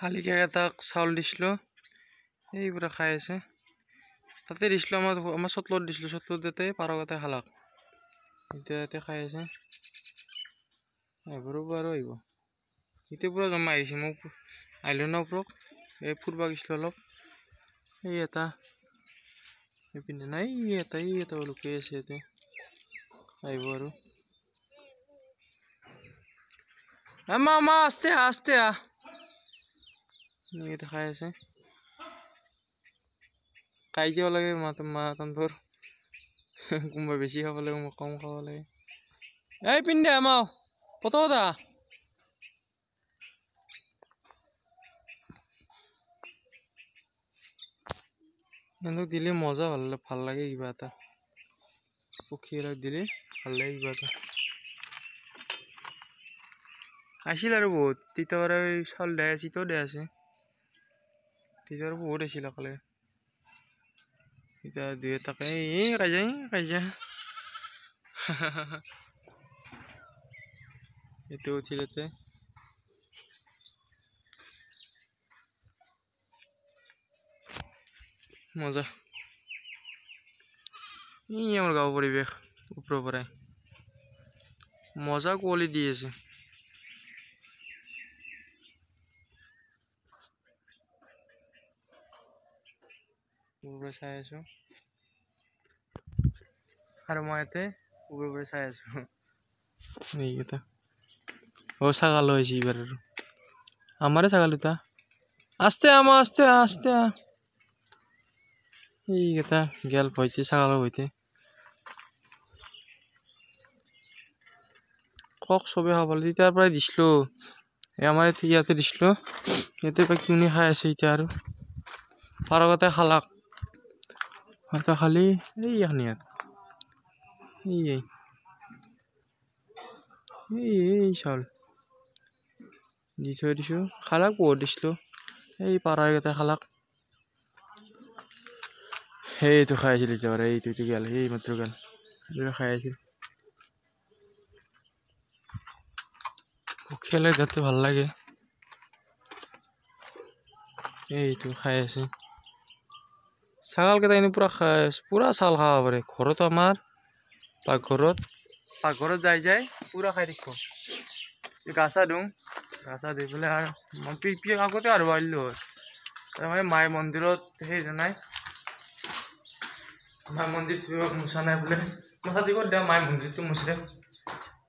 শালিকা এটাক চাউল দিছিলো এইবোৰে খাই আছে তাতে দিছিলো আমাৰ চটলত দিছিলো চটলত দিতে পাৰকেইটাই খালাক এতিয়া ইয়াতে খাই আছে এবাৰো বাৰু আহিব এতিয়া পুৰা জমা আহিছে মোক আহিলো ন ওপৰত এই ফুৰবা গৈছিলো অলপ এই এটা এইপিনে নাই এটা লুকাই আছে ইয়াতে আহিব আৰু মা আস্তে আস্তে এটা খাই আছে কাজিয়া লাগে মাতান্তৰ কোনোবা বেছি খাব লাগে মই কম খাব লাগে এই পিন্ধে আমাও পতদা এনে দিলে মজা ভাল লাগে কিবা এটা পক্ষীবিলাক দিলে ভাল লাগে কিবা এটা আছিল আৰু বহুত তিতাৰ চাউল দিয়া আছে ইটাও দিয়া আছে তিতাৰ বহুত আছিল অকলে এতিয়া দুই এটাকে কাজিয়া এইটো উঠিলতে মজা আমাৰ গাঁও পৰিৱেশ ওপৰৰ পৰাই মজা কুঁৱলী দি আছে চাই আছো আৰু মই ইয়াতে ওপৰৰ চাই আছো এইকেইটা ছাগাল হৈছে এইবাৰ আৰু আমাৰে ছাগাল এটা আস্তে আস্তে এইকেইটা গেল ভয়তে ছাগালৰ ভয়তে কক চবে খাব তেতিয়াৰ পৰাই দিছিলো আমাৰ ইয়াতে দিছিলো ইয়াতে কিনি খাই আছে এতিয়া আৰু পাৰগতে খালাক খালি এইখানিয়াত এই চাউল দি থৈ দিছো খালাক বহুত দিছিলো এই পাৰাকেইটা খালাক সেইটো খাই আছিল এতিয়া এইটো গেল এই মাত্ৰ গেল খাই আছিল খেলে যাতে ভাল লাগে এইটো খাই আছে ছাগাল কেইটা এনে পুৰা চাউল খাব পাৰে ঘৰত আমাৰ পাকঘৰত যাই পুৰা খাই থাকিব গা চা ধুই পেলাই আৰু আগতে আৰু আহিলো তাৰমানে মাই মন্দিৰত সেই জনাই মাই মন্দিৰটো মোচা নাই বোলে মোচা দিব দিয়া মাই মন্দিৰটো মোচে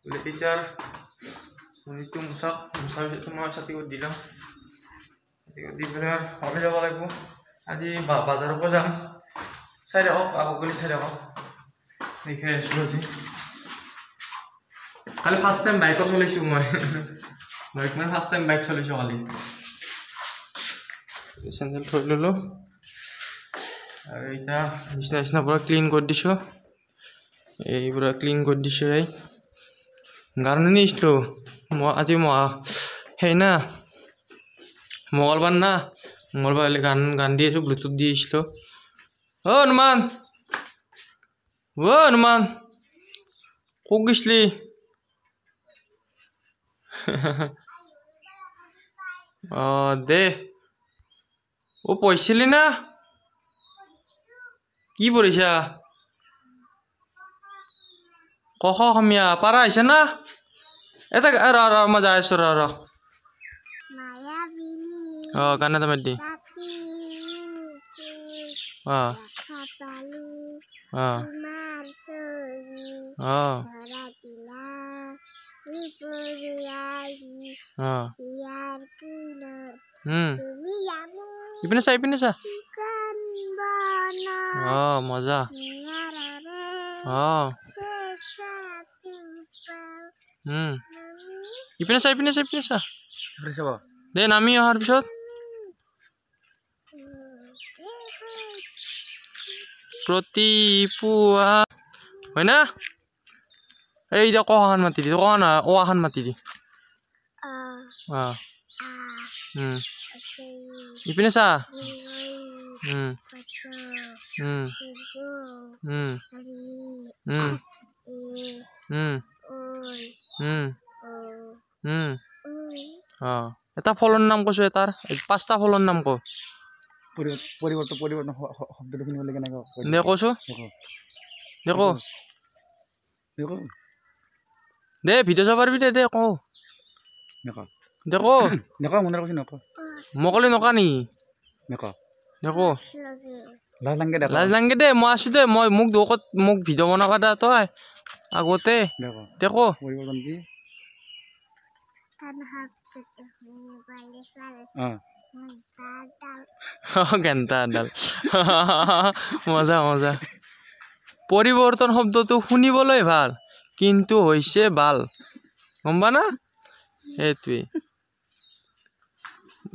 বোলে তেতিয়া মন্দিৰটো মোচাৰ পিছত মই চাতি কৰি দিলাম দি পেলাই আৰু ঘৰলৈ যাব লাগিব আজি বাজাৰৰ পৰা যাম চাই থাকক আকৌ গলি চাই থাকক দেখাই আছিলো আজি কালি ফাৰ্ষ্ট টাইম বাইকত চলাইছো মই ফাৰ্ষ্ট টাইম বাইক চলাইছো কালি চেণ্ডেল থৈ ললো আৰু এতিয়া বিছনা পুৰা ক্লিন কৰি দিছো এই পুৰা ক্লিন কৰি দিছো এই গান নিছিলো আজি সেই না মঙ্গলবাৰ গান দি আছো ব্লুটুথ দি আহিছিলো হনুমান ক'ত গৈছিলি দে পঢ়িছিলি না কি পঢ়িছা ক খ অসমীয়া পাৰা আহিছে না এটা মই যাই আছো গান এটা মাত দি ইপিনে চা মজা ইপিনে চা দে নামি অহাৰ পিছত প্ৰতিপুৱা হয় না এই এতিয়া কখন মাতি দি অখন মাতি দি ইপিনে চা এটা ফলৰ নাম কৈছো এটাৰ 5টা ফলৰ নাম ক পৰিৱৰ্তন শব্দটো শুনিবলৈ কেনেকৈ দে কৈছো দেখো দে ভিডিঅ' চাব পাৰিবি দে কওঁ দেখো মনে কৈছে মই ক'লে নকা নেকি দেখো লাজ নাংগে দে মই আছো দে মই মোক ভিডিঅ' বনাবা দে তই আগতে দেখো পৰিৱৰ্তন কি ঘণ্টাডাল মজা মজা পৰিৱৰ্তন শব্দটো শুনিবলৈ ভাল কিন্তু হৈছে ভাল গম পা না এইটোৱে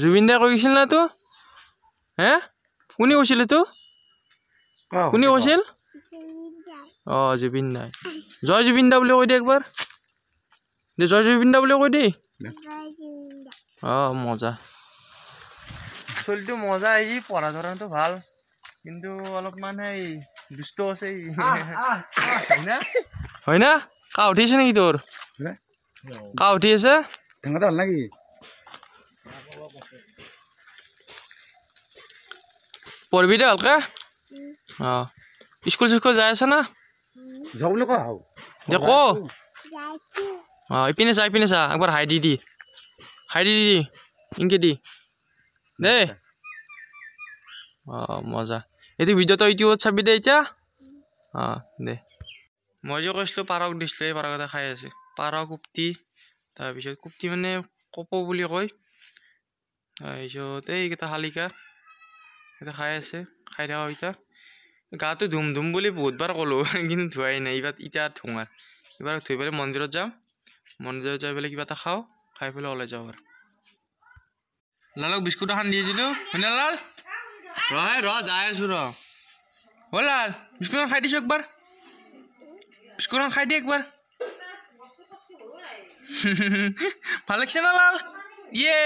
জুবিন দাই কৈছিল না তো হে কোনে কৈছিল তো কোনে কৈছিল জুবিন দাই জয় জুবিন দা বুলি কৈ দে একবাৰ দে জয় জুবিন দা বুলি কৈ দে মজা চলিটো মজা আহি পঢ়া ধৰণটো ভাল কিন্তু অলপমান এই দুষ্ট আছে হয় না কা উঠিছে নেকি তোৰ কা উঠি আছে নাকি পঢ়বি দে ভালকে স্কুল চিস্কুল যাই আছে না দে ক ইপিনে চা একবাৰ হাই দি ইনকে দি দে মজা এইটো ভিডিঅ'টো ইউটিউবত চাবি দে এতিয়া দে মই যে কৈছিলোঁ পাৰক দিছিলোঁ এই পাৰক এটা খাই আছে পাৰ কুপ্তি তাৰপিছত কুপ্তি মানে কপৌ বুলি কয় তাৰপিছত এইকেইটা শালিকা এটা খাই আছে খাই থকা এতিয়া গাটো ধুম বুলি বহুতবাৰ ক'লোঁ কিন্তু ধোৱাই নাই এতিয়া ধোঁৱাৰ এইবাৰ ধুই পেলাই মন্দিৰত যাম মন্দিৰত যাই পেলাই কিবা এটা খাওঁ খাই পেলাই ওলাই যাওঁ আৰু লালক বিস্কুট এখন দি দিলোঁ হয়নে লাল যাই আছোঁ লাল বিস্কুটখন খাই দিছোঁ একবাৰ বিস্কুটখন খাই দি একবাৰ ভাল লাগিছে না লাল ইয়ে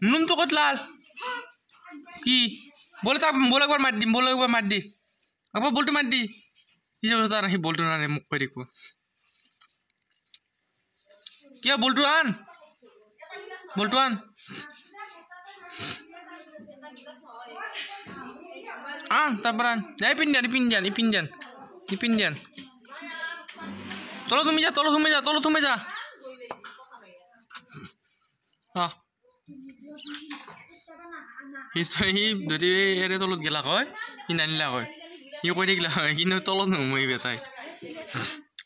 নুমটো ক'ত লাল কি বল একবাৰ মাত দিম একবাৰ বলটো মাত দি কি যাব সি বলটো নানে মোক কৈ দেখুৱা কিয় বলটো আন তাৰপৰা আন ইপিন তলত সোমাই যা সি যদি এৰে তলত গেলা হয় সি নানিলা হয় সি কৈ থাকিলা হয় কিন্তু তলত নোসোমাই বেটাই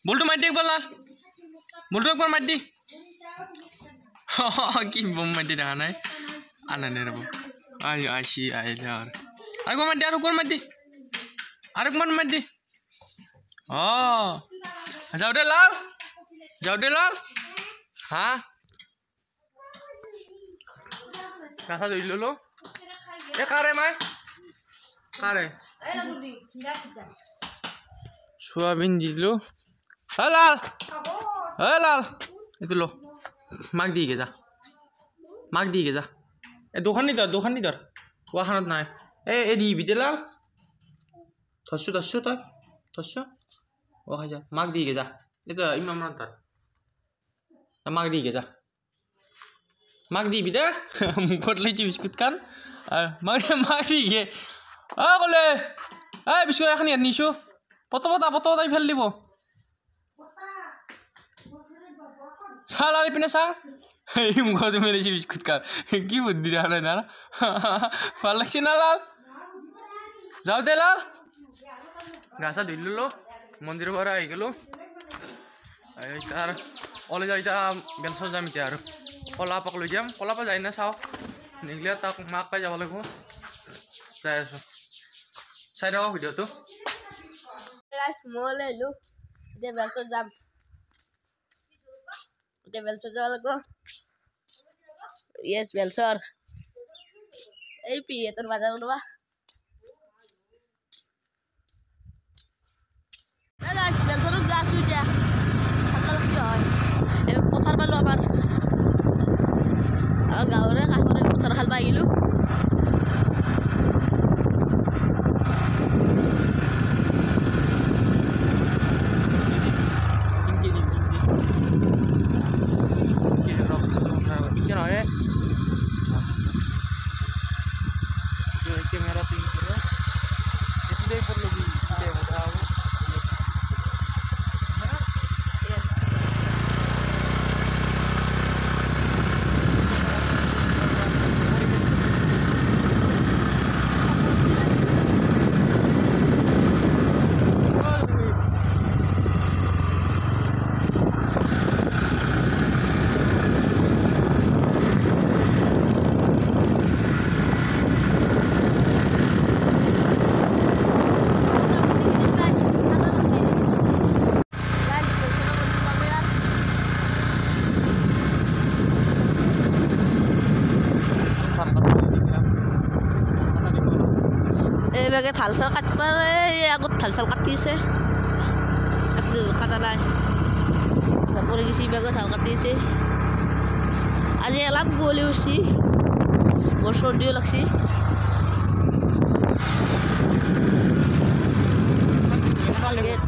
বলটো মাৰি দি একবাৰ লাল বলটো একবাৰ মাৰি দি কি বম মাৰি দি দেখা নাই আনানে ৰ'ব আহিলে আৰু একবাৰ মাৰি দি আৰু একবাৰ মাৰি দি যাওঁ দে লাল হা গাছা ধৰি ললো কাৰে চয়াবিন দি দিলো লাল এইটো ল মাক দিকে যা এই দুখন দি ধৰ কোৱাখনত নাই এই দিবি দে লাল ধৰছো তই খাই যা মাক দিকে যা এটা ইমান ধৰ মাক দিকে যা মাক দিবি দে মুখত লৈছি বিস্কুট খান মাক দিকে ক'লে বিস্কুট এখন ইয়াত নিছোঁ পতা ফেল দিব চা লাল ইপিনে চা এই মুখত মেলিছি বিস্কুট খান কি বুদ্ধি দেখা নাই না ভাল লাগছে না লাল যাওঁ দে লাল গা চা ধুই ললো মন্দিৰৰ পৰা আহি গ'লো তাৰ ওলাই যাওঁ এতিয়া বেলচৰ যাম এতিয়া আৰু কলাপাক লৈ যাম কলাপাক যাই না চাওঁ নিগলে তাক মাক পাই যাব লাগিব যাই আছোঁ চাই থাকক ভিডিঅ'টো মই আহিলোঁ এতিয়া বেলচৰ যাম যাব লাগিব য়েছ বেলচৰ এই পিহেঁতৰ বাজাৰ ওলোৱা বেলচৰত গৈ আছোঁ এতিয়া ঠাণ্ডা লাগছি হয় এই পথাৰ পালোঁ আমাৰ গাঁৱৰে কাষৰে পথাৰ খাল পাই আহিলোঁ বিভাগে ধাল চাল কাটবাৰ আগত ধাল চাল কাটিছে কাটা নাই পৰি গৈছে বিভাগে ধাল কাটিছে আজি অলপ গলি উঠছি মোৰ চৰ্দিও লাগছি গেট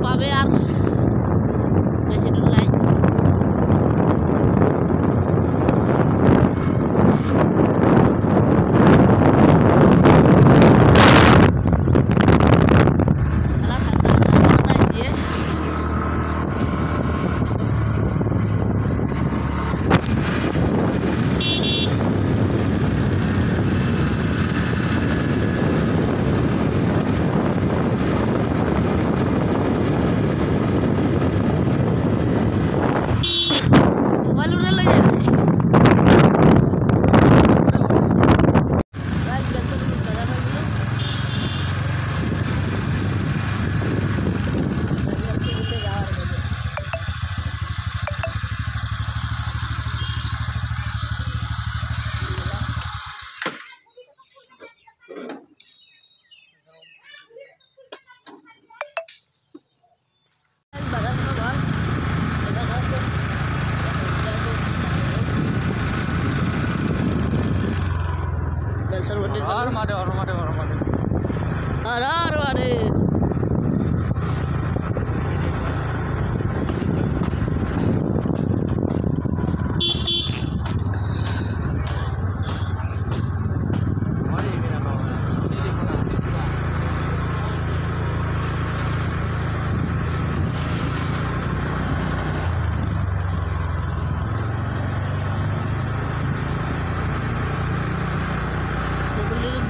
পাবে আর বেশি দূর নাই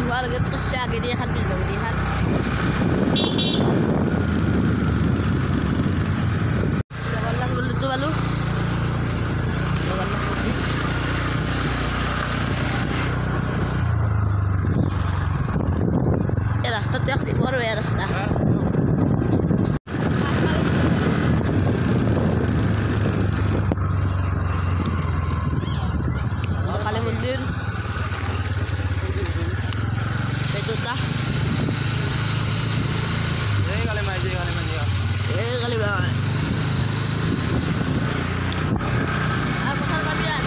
Dual gitu sih agak dia hal bis bagi dia hal. Jalan dulu itu lalu. Jalan dulu. Ya rasta tiap di luar ya rasta. Kali mundur. Itu dah. Kali mai. Apa kan babian?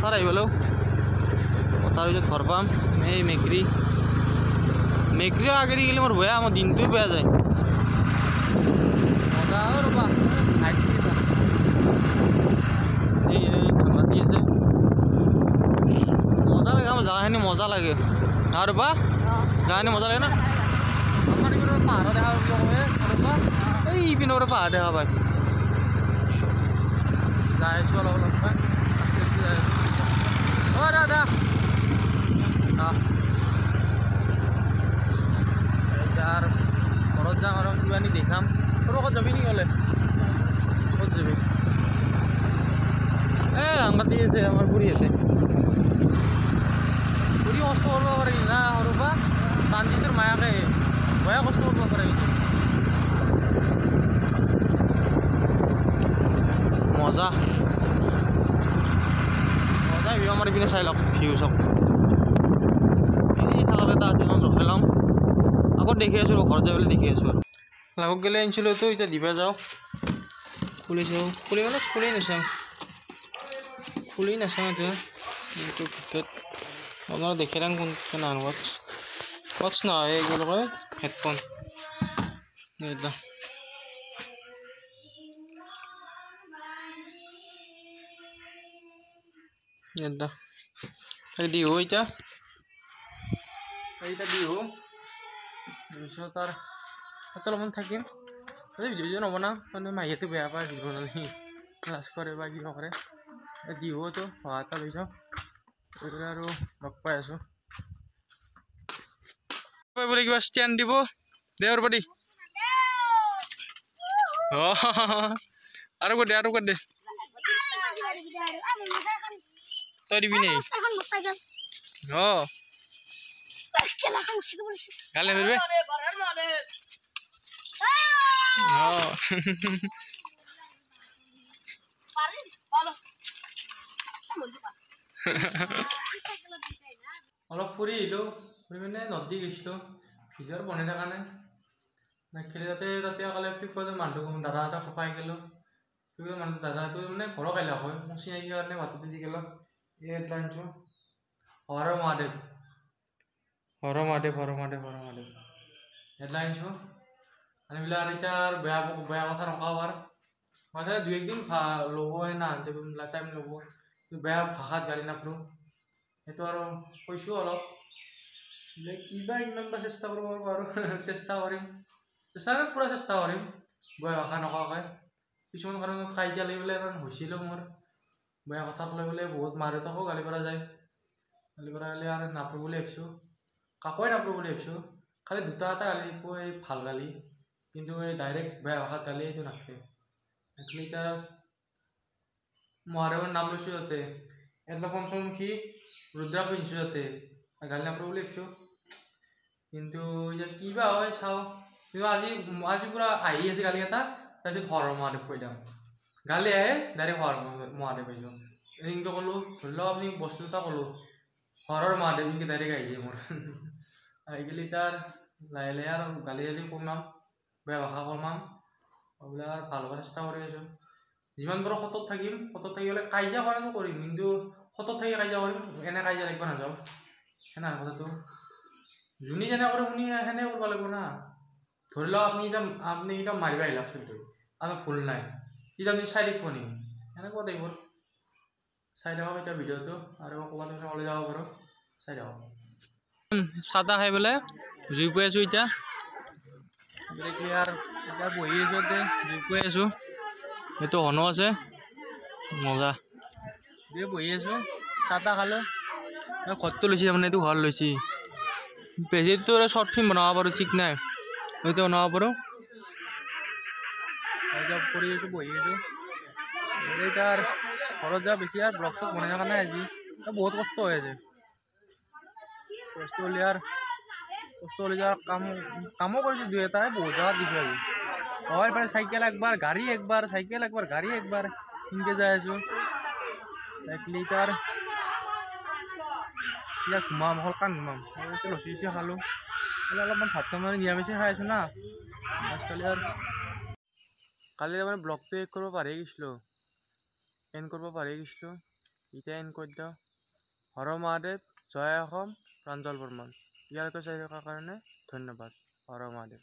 পথাৰ আহিবলো পথাৰ পিছত ঘৰ পাম এই মেঘৰি আগেৰি গেলে মোৰ বেয়া মোৰ দিনটোৱে বেয়া যায় মজা ৰ'বা এই ঠাণ্ডা দি আছে মজা লাগে আমাৰ জাগাখিনি মজা লাগে আৰু ৰ'বা জাগাখিনি মজা লাগে না আমাৰ এইপিনৰ পাহাৰ দেখা ৰ'বা এই পিনৰ পাহাৰ দেখা পায় যাই আছোঁ অলপ অলপমান Oh, ada. Jar, kalau jangan orang tua ni dekam, terus kau jadi ni oleh, kau jadi. Angkat dia se, amar puri se. Puri hosto orang orang ini na, orang apa? Tanti ter maya ke, maya hosto orang orang ini. Moza. View আমার এখানে চাইলাম view সব এই চালাতে আছে এখন রখাইলাম আগত দেখি আছো ঘর যাই বলে দেখি আছো আর লাগক গেলে আনছিল তো এটা দিবা যাও খুলিছো খুলি মানে খুলি নাচাওঁ এতিয়া কিন্তু ভিতৰত আপনারা দেখে রান কোন নান ওয়াচ না এইগুলো কয় হেডফোন এটা Yanda. Tadi ho ita. Ita di ho. Bisa tar তাতে অলপমান থাকিম তাতে ভিডিঅ' নবনাওঁ মানে মাহীয়েতো বেয়া পায় ভিডিঅ' বনালে লাজ কৰে বা কিবা কৰে যি হ'বতো হোৱা এটা লৈ যাওঁ এইদৰে আৰু লগ পাই আছোঁ বোলে কিবা ষ্টেণ্ড দিব দে আৰু পাতি আৰু ক'ত দে তই দিবি নেকি গালে ফেৰবে অলপ ফুৰি আহিলোঁ ফুৰি মানে নদী গৈছিলোঁ ভিডিঅ' বনাই থকা নাই নেখেলি তাতে অকলে ফ্লিপকাৰ্টৰ মানুহ দাদা এটা পাই গ'লোঁ ফ্লিপকাৰ্টৰ মানুহ দাদাটো মানে ঘৰৰ কাইলৈ হয় মোক চিনাকি কাৰণে বাটতে দি গ'লোঁ এই এডলাইনটো হৰ মহাদেৱ এডলাইনটো আনিবিলাক আৰু এতিয়া বেয়া কথা নকওঁ আৰু মানে 2-1 দিন ল'ব না টাইম ল'ব বেয়া ভাষাত গালি নাপাৰোঁ সেইটো আৰু কৈছোঁ অলপ কিবা ইমান চেষ্টা কৰিব পাৰোঁ চেষ্টা কৰিম পূৰা চেষ্টা কৰিম বেয়া ভাষা নকওঁকৈ কিছুমান কাৰণত কাজিয়া লাগিবলৈ হৈছিলোঁ মোৰ বেয়া কথা ক'লে বোলে বহুত মা দেউতাকো গালি পৰা যায় গালি পৰা হ'লে আৰু নাপাৰোঁ বুলি ভাবিছোঁ কাকোৱে নাপাৰোঁ বুলি ভাবিছোঁ খালি দুটা এটা গালি এই ভাল গালি কিন্তু এই ডাইৰেক্ট বেয়া ভাষাত গালি এইটো নাখে এতিয়া মহাদেৱৰ নাম লৈছোঁ যাতে এটা পঞ্চমুখী ৰুদ্ৰাক্ষ পিন্ধিছোঁ যাতে গালি নাপাৰোঁ বুলি ভাবিছোঁ কিন্তু এতিয়া কিবা হয় চাওঁ কিন্তু আজি পূৰা আহি আছে গালি এটা তাৰপিছত হৰ মহাদেৱ কৈ যাম গালি আহে ডাইৰেক্ট হৰ মহাদেৱ পাই যাওঁ এনেকৈ ক'লোঁ ধৰি লওক আপুনি বস্তু এটা ক'লোঁ হৰৰ মহাদেৱ এনেকৈ ডাইৰেক্ট আহি যায় মোৰ আহি গ'লে তাৰ লাহে লাহে আৰু গালি কমাম বেয়া ভাষা কমাম বোলে আৰু ভাল হ'ব চেষ্টা কৰি আছোঁ যিমান পাৰোঁ সতত থাকিম সতত থাকিলে কাজিয়া কৰাটো কৰিম কিন্তু সতত থাকি কাজিয়া কৰিম এনে কাজিয়া লাগিব নাযাওঁ সেনে কথাটো যোনে যেনে কৰে শুনি সেনে কৰিব লাগিব না ধৰি লওক আপুনি এতিয়া মাৰিব আহিলাক চুলিটো আমি ভুল নাই এতিয়া আপুনি চাই থাকিব নেকি সেনেকুৱা টাইপৰ চাই থাকক এতিয়া ভিডিঅ'টো আৰু ক'ৰবাত ওলাই যাব পাৰোঁ চাই থাকক চাহ তাহ খাই পেলাই জুই পুৱাই আছোঁ এতিয়া বহি আছোঁ জুই পুৱাই আছোঁ এইটো হনো আছে মজা বহি আছোঁ চাহ তাহ খালোঁ ঘৰটো লৈছে তাৰমানে এইটো ঘৰ লৈছে পেজীটো শ্বৰ্ট ফিল্ম বনাব পাৰোঁ ঠিক নাই এইটো বনাব পাৰোঁ কৰি আছোঁ বহি আছোঁ এতিয়া ঘৰত যোৱা বেছি আৰু ব্লগ চগ বনাই থকা নাই আজি বহুত কষ্ট হৈ আছে কষ্ট হ'লে যোৱা কামো কৰিছোঁ 2-এটা বহুত জেগাত দিছোঁ আজি হয় পাৰে চাইকেল একবাৰ গাড়ী একবাৰ সেনেকৈ যাই আছোঁ লিটাৰ এতিয়া ঘুমাম অকল কাণ ঘুমাম লচি খালোঁ অলপমান ভাত মানে নিৰামিষে খাই আছোঁ না কালি তাৰমানে ব্লগটো এড কৰিব পাহৰি গৈছিলোঁ এতিয়া এণ্ড কৰি দিওঁ হৰ মহাদেৱ জয় অসম প্ৰাঞ্জল বৰ্মন ইয়ালৈকে চাই থকাৰ কাৰণে ধন্যবাদ হৰ মহাদেৱ